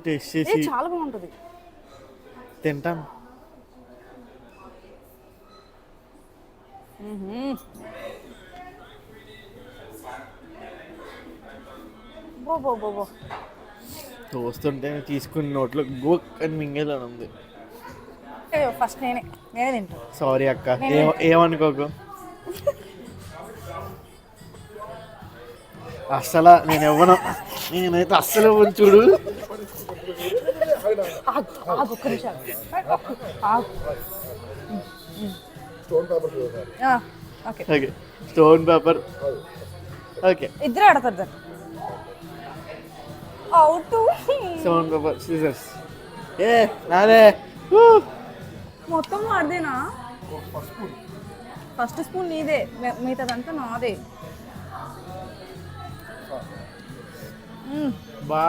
Taste చేసి చాలా బాగుంటుంది. తింటాను. చూస్తుంటే తీసుకుని నోట్లో గోక్ అని మింగేలా ఉంది. ఫస్ట్ నేనే తింటా. సారీ అక్క, ఏమనుకోకు. అస్సలు నేను ఇవ్వను, నేనైతే అస్సలు ఇవ్వను. చూడు ఒక్క నిమిషం. Okay, stone paper. ఓకే, ఇద్దరు ఆడతారు sir. Out. Stone paper scissors. నాదే. మొత్తం వాడిదేనా? ఫస్ట్ స్పూన్ నీదే, మిగతాదంతా నాదే. బా